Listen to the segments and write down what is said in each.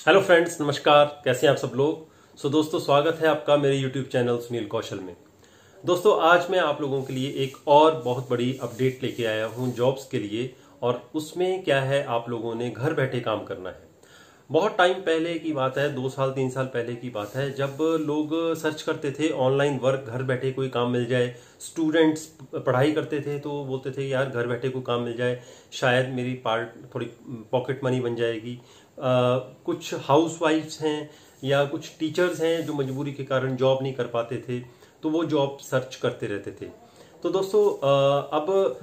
Hello friends, नमस्कार। कैसे हैं आप सब लोग। दोस्तों, स्वागत है आपका मेरे यूट्यूब चैनल सुनील कौशल में। दोस्तों, आज मैं आप लोगों के लिए एक और बहुत बड़ी अपडेट लेके आया हूं जॉब्स के लिए। और उसमें क्या है, आप लोगों ने घर बैठे काम करना है। बहुत टाइम पहले की बात है, 2 साल 3 साल पहले की बात है, जब लोग सर्च करते थे ऑनलाइन वर्क, घर बैठे कोई काम मिल जाए। स्टूडेंट्स पढ़ाई करते थे तो बोलते थे यार घर बैठे कोई काम मिल जाए, शायद मेरी थोड़ी पॉकेट मनी बन जाएगी। कुछ हाउसवाइफ्स हैं या कुछ टीचर्स हैं जो मजबूरी के कारण जॉब नहीं कर पाते थे, तो वो जॉब सर्च करते रहते थे। तो दोस्तों, अब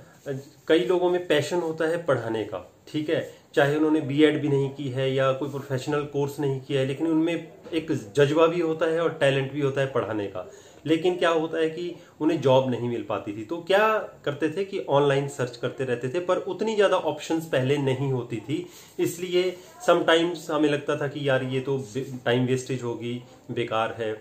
कई लोगों में पैशन होता है पढ़ाने का, ठीक है, चाहे उन्होंने बीएड भी नहीं की है या कोई प्रोफेशनल कोर्स नहीं किया है, लेकिन उनमें एक जज्बा भी होता है और टैलेंट भी होता है पढ़ाने का। लेकिन क्या होता है कि उन्हें जॉब नहीं मिल पाती थी, तो क्या करते थे कि ऑनलाइन सर्च करते रहते थे, पर उतनी ज्यादा ऑप्शंस पहले नहीं होती थी। इसलिए समटाइम्स हमें लगता था कि यार ये तो टाइम वेस्टेज होगी, बेकार है।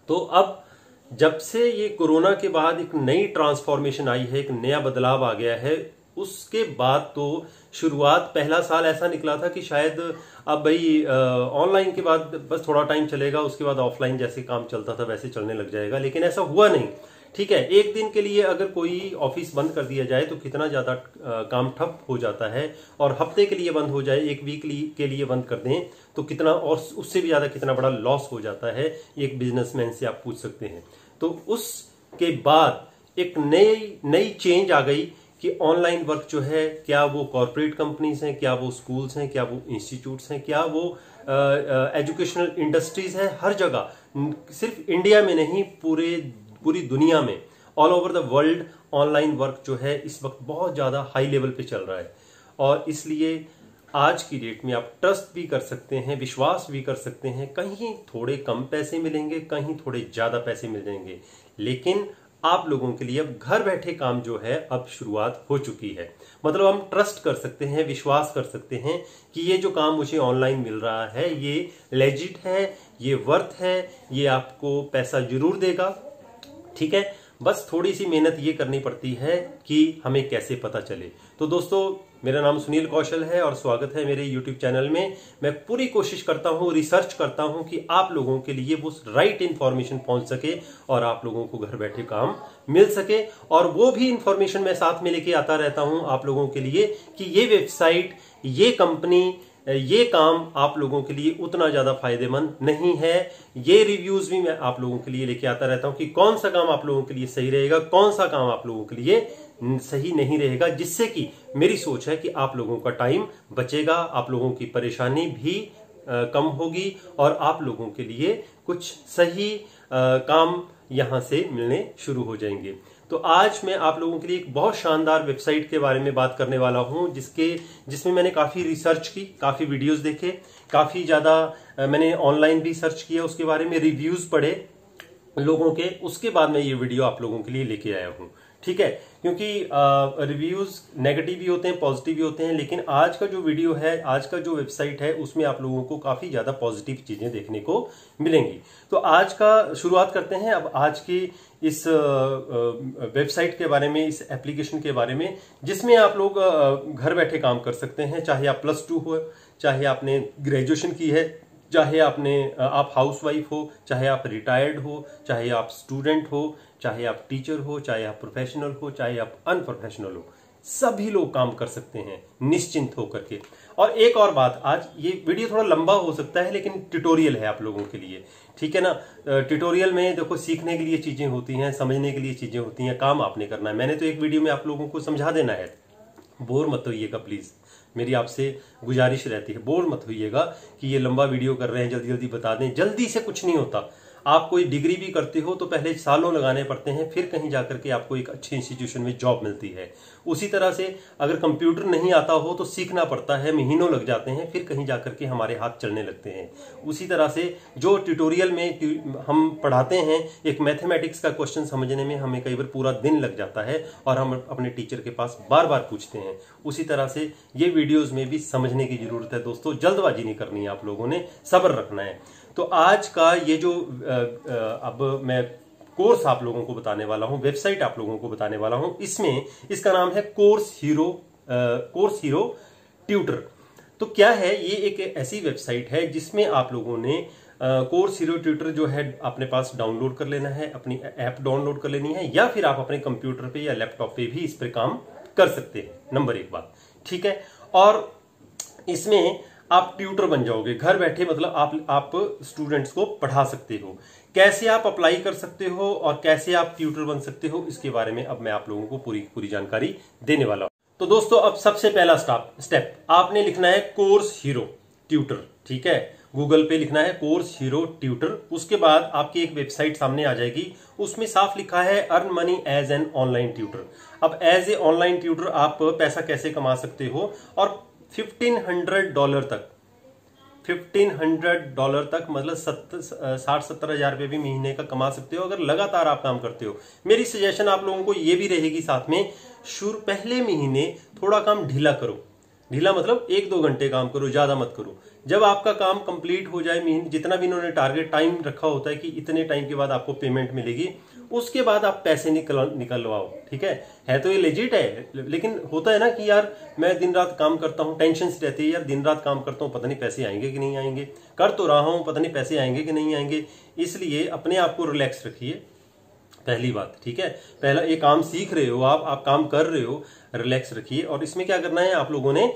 तो अब जब से ये कोरोना के बाद एक नई ट्रांसफॉर्मेशन आई है, एक नया बदलाव आ गया है, उसके बाद तो शुरुआत पहला साल ऐसा निकला था कि शायद अब भाई ऑनलाइन के बाद बस थोड़ा टाइम चलेगा, उसके बाद ऑफलाइन जैसे काम चलता था वैसे चलने लग जाएगा। लेकिन ऐसा हुआ नहीं। ठीक है, एक दिन के लिए अगर कोई ऑफिस बंद कर दिया जाए तो कितना ज्यादा काम ठप हो जाता है, और हफ्ते के लिए बंद हो जाए, एक वीक के लिए बंद कर दें तो कितना, और उससे भी ज्यादा कितना बड़ा लॉस हो जाता है एक बिजनेसमैन से, आप पूछ सकते हैं। तो उसके बाद एक नई चेंज आ गई कि ऑनलाइन वर्क जो है, क्या वो कॉर्पोरेट कंपनीज हैं, क्या वो स्कूल्स हैं, क्या वो इंस्टीट्यूट्स हैं, क्या वो एजुकेशनल इंडस्ट्रीज है, हर जगह, सिर्फ इंडिया में नहीं, पूरी दुनिया में, all over the world online work जो है इस वक्त बहुत ज्यादा हाई लेवल पे चल रहा है। और इसलिए आज की डेट में आप ट्रस्ट भी कर सकते हैं, विश्वास भी कर सकते हैं। कहीं थोड़े कम पैसे मिलेंगे, कहीं थोड़े ज्यादा पैसे मिल जाएंगे, लेकिन आप लोगों के लिए अब घर बैठे काम जो है अब शुरुआत हो चुकी है। मतलब हम ट्रस्ट कर सकते हैं, विश्वास कर सकते हैं कि ये जो काम मुझे ऑनलाइन मिल रहा है ये लेजिट है, ये वर्थ है, ये आपको पैसा जरूर देगा। ठीक है, बस थोड़ी सी मेहनत ये करनी पड़ती है कि हमें कैसे पता चले। तो दोस्तों, मेरा नाम सुनील कौशल है और स्वागत है मेरे YouTube चैनल में। मैं पूरी कोशिश करता हूं, रिसर्च करता हूं कि आप लोगों के लिए वो राइट इंफॉर्मेशन पहुंच सके और आप लोगों को घर बैठे काम मिल सके। और वो भी इंफॉर्मेशन मैं साथ में लेके आता रहता हूं आप लोगों के लिए कि ये वेबसाइट, ये कंपनी, ये काम आप लोगों के लिए उतना ज्यादा फायदेमंद नहीं है। ये रिव्यूज भी मैं आप लोगों के लिए लेके आता रहता हूं कि कौन सा काम आप लोगों के लिए सही रहेगा, कौन सा काम आप लोगों के लिए सही नहीं रहेगा, जिससे कि मेरी सोच है कि आप लोगों का टाइम बचेगा, आप लोगों की परेशानी भी कम होगी और आप लोगों के लिए कुछ सही काम यहां से मिलने शुरू हो जाएंगे। तो आज मैं आप लोगों के लिए एक बहुत शानदार वेबसाइट के बारे में बात करने वाला हूं, जिसमें मैंने काफी रिसर्च की, काफी वीडियोस देखे, काफी ज्यादा मैंने ऑनलाइन भी सर्च किया, उसके बारे में रिव्यूज पढ़े लोगों के, उसके बाद मैं ये वीडियो आप लोगों के लिए लेके आया हूं। ठीक है, क्योंकि रिव्यूज नेगेटिव भी होते हैं, पॉजिटिव भी होते हैं, लेकिन आज का जो वीडियो है, आज का जो वेबसाइट है, उसमें आप लोगों को काफी ज्यादा पॉजिटिव चीजें देखने को मिलेंगी। तो आज का शुरुआत करते हैं अब आज की इस वेबसाइट के बारे में, इस एप्लीकेशन के बारे में, जिसमें आप लोग घर बैठे काम कर सकते हैं। चाहे आप +2 हो, चाहे आपने ग्रेजुएशन की है, चाहे आप हाउसवाइफ हो, चाहे आप रिटायर्ड हो, चाहे आप स्टूडेंट हो, चाहे आप टीचर हो, चाहे आप प्रोफेशनल हो, चाहे आप अनप्रोफेशनल हो, सभी लोग काम कर सकते हैं निश्चिंत होकर के। और एक और बात, आज ये वीडियो थोड़ा लंबा हो सकता है, लेकिन ट्यूटोरियल है आप लोगों के लिए, ठीक है ना। ट्यूटोरियल में देखो, सीखने के लिए चीजें होती हैं, समझने के लिए चीजें होती हैं, काम आपने करना है। मैंने तो एक वीडियो में आप लोगों को समझा देना है, बोर मत होइएगा प्लीज, मेरी आपसे गुजारिश रहती है, बोर मत होइएगा कि ये लंबा वीडियो कर रहे हैं, जल्दी जल्दी बता दें। जल्दी से कुछ नहीं होता। आप कोई डिग्री भी करते हो तो पहले सालों लगाने पड़ते हैं, फिर कहीं जाकर के आपको एक अच्छे इंस्टीट्यूशन में जॉब मिलती है। उसी तरह से अगर कंप्यूटर नहीं आता हो तो सीखना पड़ता है, महीनों लग जाते हैं, फिर कहीं जाकर के हमारे हाथ चलने लगते हैं। उसी तरह से जो ट्यूटोरियल में हम पढ़ाते हैं, एक मैथमेटिक्स का क्वेश्चन समझने में हमें कई बार पूरा दिन लग जाता है और हम अपने टीचर के पास बार बार पूछते हैं। उसी तरह से ये वीडियोज में भी समझने की जरूरत है दोस्तों, जल्दबाजी नहीं करनी है, आप लोगों ने सब्र रखना है। तो आज का ये जो अब मैं कोर्स आप लोगों को बताने वाला हूं, वेबसाइट आप लोगों को बताने वाला हूं, इसका नाम है कोर्स हीरो ट्यूटर। तो क्या है, ये एक ऐसी वेबसाइट है जिसमें आप लोगों ने कोर्स हीरो ट्यूटर जो है अपने पास डाउनलोड कर लेना है, अपनी ऐप डाउनलोड कर लेनी है, या फिर आप अपने कंप्यूटर पे या लैपटॉप पे भी इस पर काम कर सकते हैं। नंबर 1 बात, ठीक है। और इसमें आप ट्यूटर बन जाओगे घर बैठे, मतलब आप स्टूडेंट्स को पढ़ा सकते हो। कैसे आप अप्लाई कर सकते हो और कैसे आप ट्यूटर बन सकते हो, इसके बारे में अब मैं आप लोगों को पूरी जानकारी देने वाला हूं। तो दोस्तों, अब सबसे पहला स्टेप आपने लिखना है कोर्स हीरो ट्यूटर, ठीक है। गूगल पे लिखना है कोर्स हीरो ट्यूटर। उसके बाद आपकी एक वेबसाइट सामने आ जाएगी, उसमें साफ लिखा है earn money as an online tutor. अब एज ए ऑनलाइन ट्यूटर आप पैसा कैसे कमा सकते हो, और $1,500 तक, $1,500 तक मतलब 60-70 हजार रुपये भी महीने का कमा सकते हो अगर लगातार आप काम करते हो। मेरी सजेशन आप लोगों को ये भी रहेगी साथ में, पहले महीने थोड़ा काम ढीला करो। ढीला मतलब 1-2 घंटे काम करो, ज्यादा मत करो। जब आपका काम कंप्लीट हो जाए, महीने जितना भी इन्होंने टारगेट टाइम रखा होता है कि इतने टाइम के बाद आपको पेमेंट मिलेगी, उसके बाद आप पैसे निकलवाओ, ठीक है तो ये लेजिट है। लेकिन होता है ना कि यार मैं दिन रात काम करता हूँ, टेंशन से रहती है यार, दिन रात काम करता हूँ, पता नहीं पैसे आएंगे कि नहीं आएंगे, कर तो रहा हूँ, पता नहीं पैसे आएंगे कि नहीं आएंगे। इसलिए अपने आप को रिलैक्स रखिए, पहली बात, ठीक है। पहला, ये काम सीख रहे हो आप काम कर रहे हो, रिलैक्स रखिए। और इसमें क्या करना है, आप लोगों ने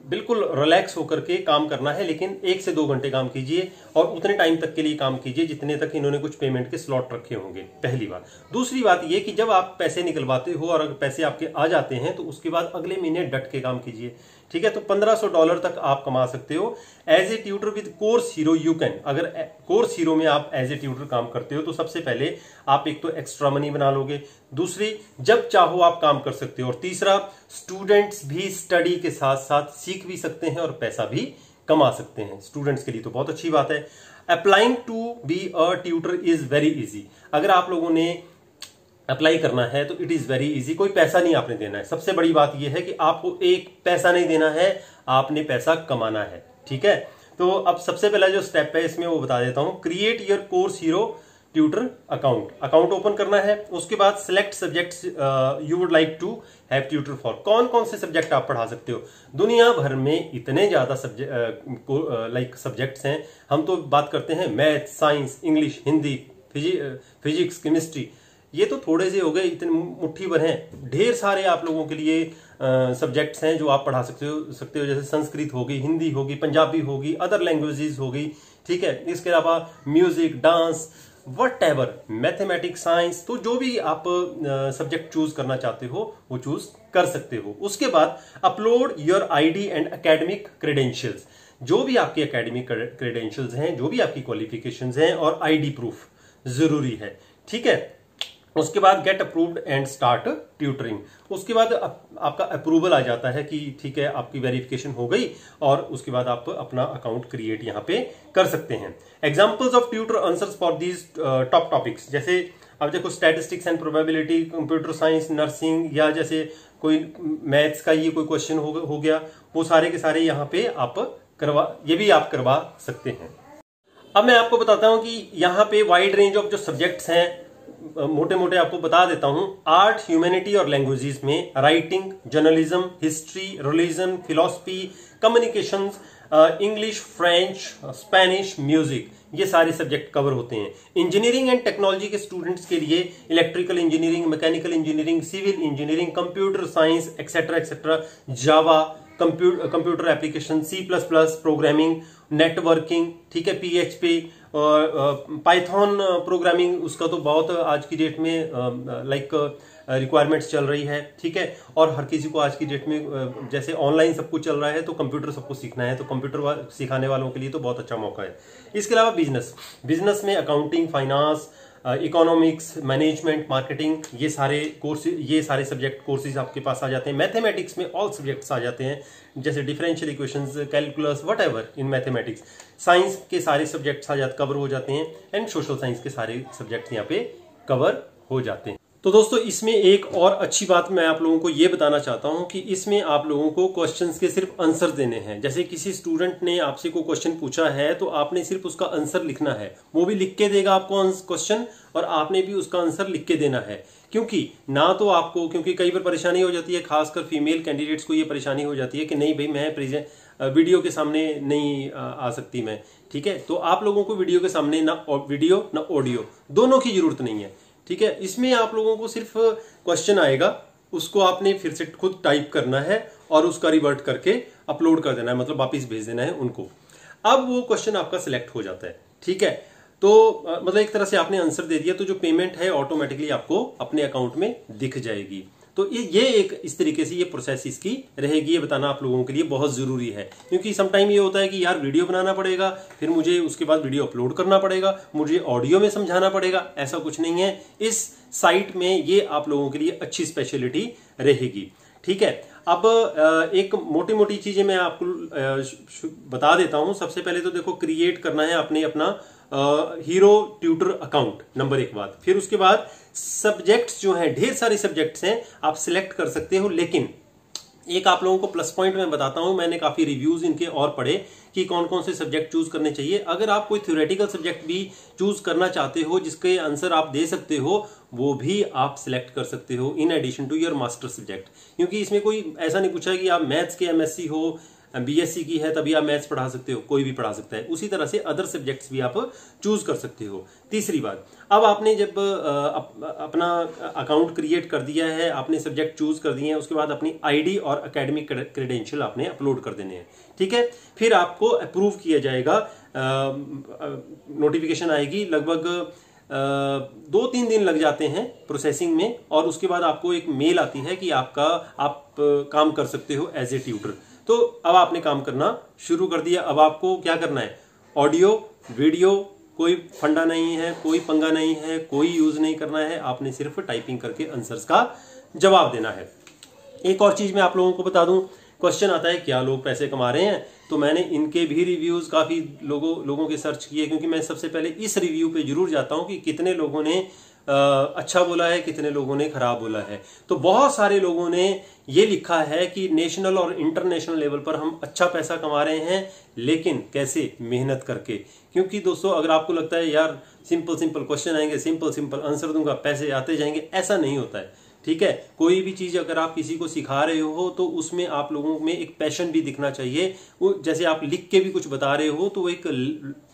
बिल्कुल रिलैक्स होकर के काम करना है, लेकिन 1 से 2 घंटे काम कीजिए और उतने टाइम तक के लिए काम कीजिए जितने तक इन्होंने कुछ पेमेंट के स्लॉट रखे होंगे, पहली बात। दूसरी बात ये कि जब आप पैसे निकलवाते हो और अगर पैसे आपके आ जाते हैं तो उसके बाद अगले महीने डट के काम कीजिए, ठीक है। तो $1,500 तक आप कमा सकते हो as a tutor with Course Hero. You can, अगर कोर्स हीरो में आप एज ए ट्यूटर काम करते हो तो सबसे पहले आप एक तो एक्स्ट्रा मनी बना लोगे, दूसरी जब चाहो आप काम कर सकते हो, और तीसरा स्टूडेंट्स भी स्टडी के साथ साथ सीख भी सकते हैं और पैसा भी कमा सकते हैं। स्टूडेंट्स के लिए तो बहुत अच्छी बात है। Applying to be a tutor is very easy. अगर आप लोगों ने अप्लाई करना है तो इट इज वेरी इजी, कोई पैसा नहीं आपने देना है। सबसे बड़ी बात यह है कि आपको एक पैसा नहीं देना है, आपने पैसा कमाना है, ठीक है। तो अब सबसे पहला जो स्टेप है इसमें वो बता देता हूं। Create your Course Hero tutor account open करना है। उसके बाद select subjects you would like to have tutor for. कौन कौन से सब्जेक्ट आप पढ़ा सकते हो, दुनिया भर में इतने ज्यादा सब्जेक्ट्स हैं। हम तो बात करते हैं math, science, English, Hindi, physics, chemistry, ये तो थोड़े से हो गए, इतने मुट्ठी भर हैं। ढेर सारे आप लोगों के लिए सब्जेक्ट्स हैं जो आप पढ़ा सकते हो। जैसे संस्कृत होगी, हिंदी होगी, पंजाबी होगी, अदर लैंग्वेजेस होगी, ठीक है। इसके अलावा music, dance, whatever, mathematics, science, तो जो भी आप सब्जेक्ट चूज करना चाहते हो वो चूज कर सकते हो। उसके बाद upload your ID and academic credentials. जो भी आपके एकेडमिक क्रेडेंशियल्स हैं, जो भी आपकी क्वालिफिकेशंस हैं, और आईडी प्रूफ जरूरी है, ठीक है। उसके बाद get approved and start tutoring. उसके बाद आपका अप्रूवल आ जाता है कि ठीक है आपकी वेरिफिकेशन हो गई, और उसके बाद आप अपना अकाउंट क्रिएट यहां पे कर सकते हैं। Examples of tutor answers for these top topics, जैसे अब देखो statistics and probability, computer science, nursing, या जैसे कोई मैथ्स का ये कोई क्वेश्चन हो गया, वो सारे के सारे यहाँ पे आप ये भी आप करवा सकते हैं। अब मैं आपको बताता हूं कि यहाँ पे वाइड रेंज ऑफ जो सब्जेक्ट्स हैं, मोटे मोटे आपको बता देता हूं। आर्ट, ह्यूमैनिटी और लैंग्वेजेस में writing, journalism, history, religion, philosophy, communications, English, French, Spanish, music, ये सारे सब्जेक्ट कवर होते हैं। इंजीनियरिंग एंड टेक्नोलॉजी के स्टूडेंट्स के लिए electrical engineering, mechanical engineering, civil engineering, computer science, etcetera etcetera, Java, computer application, C++, programming, networking, ठीक है, PHP और पाइथन प्रोग्रामिंग, उसका तो बहुत आज की डेट में रिक्वायरमेंट्स चल रही है, ठीक है। और हर किसी को आज की डेट में जैसे ऑनलाइन सब कुछ चल रहा है तो कंप्यूटर सबको सीखना है, तो कंप्यूटर सिखाने वालों के लिए तो बहुत अच्छा मौका है। इसके अलावा बिजनेस में accounting, finance, economics, management, marketing, ये सारे सब्जेक्ट कोर्सेज आपके पास आ जाते हैं। मैथमेटिक्स में ऑल सब्जेक्ट्स आ जाते हैं, जैसे differential equations, calculus, whatever in mathematics. Science के सारे सब्जेक्ट्स कवर हो जाते हैं, एंड सोशल साइंस के सारे सब्जेक्ट्स यहाँ पे कवर हो जाते हैं। तो दोस्तों, इसमें एक और अच्छी बात मैं आप लोगों को ये बताना चाहता हूं कि इसमें आप लोगों को क्वेश्चंस के सिर्फ आंसर देने हैं। जैसे किसी स्टूडेंट ने आपसे कोई क्वेश्चन पूछा है तो आपने सिर्फ उसका आंसर लिखना है, वो भी लिख के देगा आपको क्वेश्चन, और आपने भी उसका आंसर लिख के देना है। क्योंकि ना तो आपको, क्योंकि कई बार परेशानी हो जाती है, खासकर फीमेल कैंडिडेट्स को ये परेशानी हो जाती है कि नहीं भाई मैं वीडियो के सामने नहीं आ सकती मैं, ठीक है। तो आप लोगों को वीडियो के सामने ना वीडियो ना ऑडियो दोनों की जरूरत नहीं है, ठीक है। इसमें आप लोगों को सिर्फ क्वेश्चन आएगा, उसको आपने फिर से खुद टाइप करना है और उसका रिवर्ट करके अपलोड कर देना है, मतलब वापिस भेज देना है उनको। अब वो क्वेश्चन आपका सिलेक्ट हो जाता है, ठीक है। तो मतलब एक तरह से आपने आंसर दे दिया, तो जो पेमेंट है ऑटोमेटिकली आपको अपने अकाउंट में दिख जाएगी। तो ये एक इस तरीके से ये प्रोसेस इसकी रहेगी, ये बताना आप लोगों के लिए बहुत जरूरी है। क्योंकि समटाइम ये होता है कि यार वीडियो बनाना पड़ेगा, फिर मुझे उसके बाद वीडियो अपलोड करना पड़ेगा, मुझे ऑडियो में समझाना पड़ेगा, ऐसा कुछ नहीं है। इस साइट में ये आप लोगों के लिए अच्छी स्पेशलिटी रहेगी, ठीक है। अब एक मोटी मोटी चीजें मैं आपको बता देता हूं। सबसे पहले तो देखो, क्रिएट करना है आपने अपना हीरो ट्यूटर अकाउंट, नंबर 1 बात। फिर उसके बाद सब्जेक्ट्स जो हैं, ढेर सारे सब्जेक्ट्स हैं, आप सिलेक्ट कर सकते हो। लेकिन एक आप लोगों को प्लस पॉइंट मैं बताता हूं, मैंने काफी रिव्यूज इनके और पढ़े कि कौन कौन से सब्जेक्ट चूज करने चाहिए। अगर आप कोई थ्योरेटिकल सब्जेक्ट भी चूज करना चाहते हो जिसके आंसर आप दे सकते हो, वो भी आप सिलेक्ट कर सकते हो in addition to your master subject. क्योंकि इसमें कोई ऐसा नहीं पूछा है कि आप मैथ्स के एमएससी हो, बीएससी की है तभी आप मैथ्स पढ़ा सकते हो, कोई भी पढ़ा सकता है। उसी तरह से अदर सब्जेक्ट्स भी आप चूज कर सकते हो। तीसरी बात, अब आपने जब अपना अकाउंट क्रिएट कर दिया है, आपने सब्जेक्ट चूज कर दिए हैं, उसके बाद अपनी आईडी और एकेडमिक क्रेडेंशियल आपने अपलोड कर देने हैं, ठीक है। फिर आपको अप्रूव किया जाएगा, नोटिफिकेशन आएगी, लगभग 2-3 दिन लग जाते हैं प्रोसेसिंग में, और उसके बाद आपको एक मेल आती है कि आप काम कर सकते हो एज ए ट्यूटर। तो अब आपने काम करना शुरू कर दिया। अब आपको क्या करना है, ऑडियो वीडियो कोई फंडा नहीं है, कोई पंगा नहीं है, कोई यूज नहीं करना है, आपने सिर्फ टाइपिंग करके आंसर्स का जवाब देना है। एक और चीज मैं आप लोगों को बता दूं, क्वेश्चन आता है क्या लोग पैसे कमा रहे हैं, तो मैंने इनके भी रिव्यूज काफी लोगों के सर्च किए, क्योंकि मैं सबसे पहले इस रिव्यू पे जरूर जाता हूं कि कितने लोगों ने अच्छा बोला है, कितने लोगों ने खराब बोला है। तो बहुत सारे लोगों ने ये लिखा है कि नेशनल और इंटरनेशनल लेवल पर हम अच्छा पैसा कमा रहे हैं, लेकिन कैसे, मेहनत करके। क्योंकि दोस्तों, अगर आपको लगता है यार सिंपल क्वेश्चन आएंगे, सिंपल आंसर दूंगा, पैसे आते जाएंगे, ऐसा नहीं होता है, ठीक है। कोई भी चीज अगर आप किसी को सिखा रहे हो तो उसमें आप लोगों में एक पैशन भी दिखना चाहिए। वो जैसे आप लिख के भी कुछ बता रहे हो तो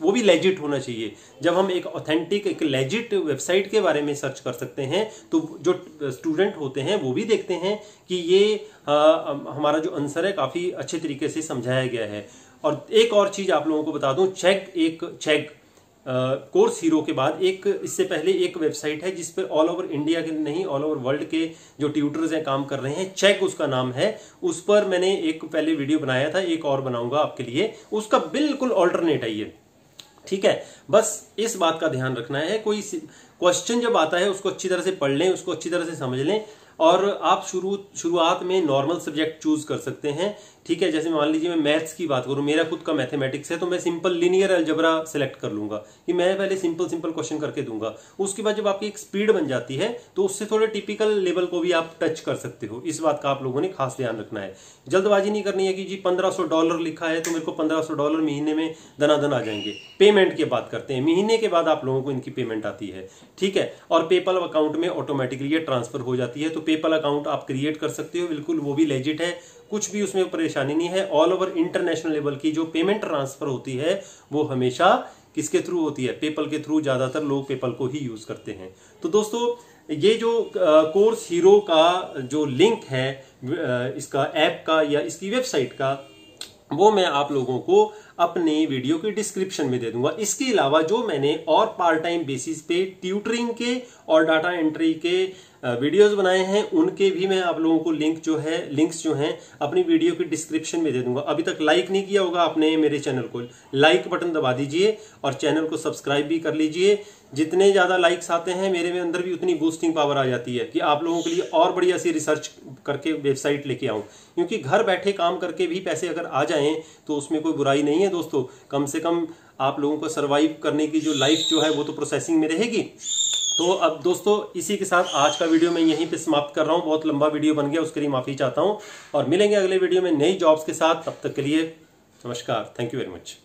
वो भी लेजिट होना चाहिए। जब हम एक ऑथेंटिक, एक लेजिट वेबसाइट के बारे में सर्च कर सकते हैं, तो जो स्टूडेंट होते हैं वो भी देखते हैं कि ये हमारा जो आंसर है काफी अच्छे तरीके से समझाया गया है। और एक और चीज आप लोगों को बता दूं, चेक कोर्स हीरो के बाद एक, इससे पहले एक वेबसाइट है जिस पर ऑल ओवर इंडिया के नहीं, ऑल ओवर वर्ल्ड के जो ट्यूटर्स हैं काम कर रहे हैं, चेक उसका नाम है। उस पर मैंने एक पहले वीडियो बनाया था, एक और बनाऊंगा आपके लिए, उसका बिल्कुल ऑल्टरनेट है ये, ठीक है। बस इस बात का ध्यान रखना है, कोई क्वेश्चन जब आता है उसको अच्छी तरह से पढ़ लें, उसको अच्छी तरह से समझ लें, और आप शुरुआत में नॉर्मल सब्जेक्ट चूज कर सकते हैं, ठीक है। जैसे मान लीजिए मैं मैथ्स की बात करूं, मेरा खुद का मैथमेटिक्स है, तो मैं सिंपल लीनियर अलजेब्रा सेलेक्ट कर लूंगा कि मैं पहले सिंपल क्वेश्चन करके दूंगा। उसके बाद जब आपकी एक स्पीड बन जाती है तो उससे थोड़े टिपिकल लेवल को भी आप टच कर सकते हो। इस बात का आप लोगों ने खास ध्यान रखना है। जल्दबाजी नहीं करनी है कि जी $1500 लिखा है तो मेरे को $1500 महीने में दनादन आ जाएंगे। पेमेंट की बात करते हैं, महीने के बाद आप लोगों को इनकी पेमेंट आती है, ठीक है। और पेपल अकाउंट में ऑटोमेटिकली ये ट्रांसफर हो जाती है। तो पेपल अकाउंट आप क्रिएट कर सकते हो, बिल्कुल वो भी लेजिट है, कुछ भी उसमें परेशानी नहीं है। ऑल ओवर इंटरनेशनल लेवल की जो पेमेंट ट्रांसफर होती है वो हमेशा किसके थ्रू होती है, पेपल के थ्रू। ज्यादातर लोग पेपल को ही यूज करते हैं। तो दोस्तों, ये जो कोर्स हीरो का जो लिंक है इसका ऐप का या इसकी वेबसाइट का, वो मैं आप लोगों को अपने वीडियो के डिस्क्रिप्शन में दे दूंगा। इसके अलावा जो मैंने और पार्ट टाइम बेसिस पे ट्यूटरिंग के और डाटा एंट्री के वीडियोस बनाए हैं, उनके भी मैं आप लोगों को लिंक्स जो हैं अपनी वीडियो के डिस्क्रिप्शन में दे दूंगा। अभी तक लाइक नहीं किया होगा आपने मेरे चैनल को, लाइक बटन दबा दीजिए और चैनल को सब्सक्राइब भी कर लीजिए। जितने ज्यादा लाइक्स आते हैं मेरे में अंदर भी उतनी बूस्टिंग पावर आ जाती है कि आप लोगों के लिए और बढ़िया सी रिसर्च करके वेबसाइट लेके आऊं। क्योंकि घर बैठे काम करके भी पैसे अगर आ जाएं तो उसमें कोई बुराई नहीं है दोस्तों। कम से कम आप लोगों को सरवाइव करने की जो लाइफ जो है वो तो प्रोसेसिंग में रहेगी। तो अब दोस्तों, इसी के साथ आज का वीडियो मैं यहीं पे समाप्त कर रहा हूं। बहुत लंबा वीडियो बन गया, उसके लिए माफी चाहता हूं, और मिलेंगे अगले वीडियो में नई जॉब्स के साथ। तब तक के लिए नमस्कार, थैंक यू वेरी मच।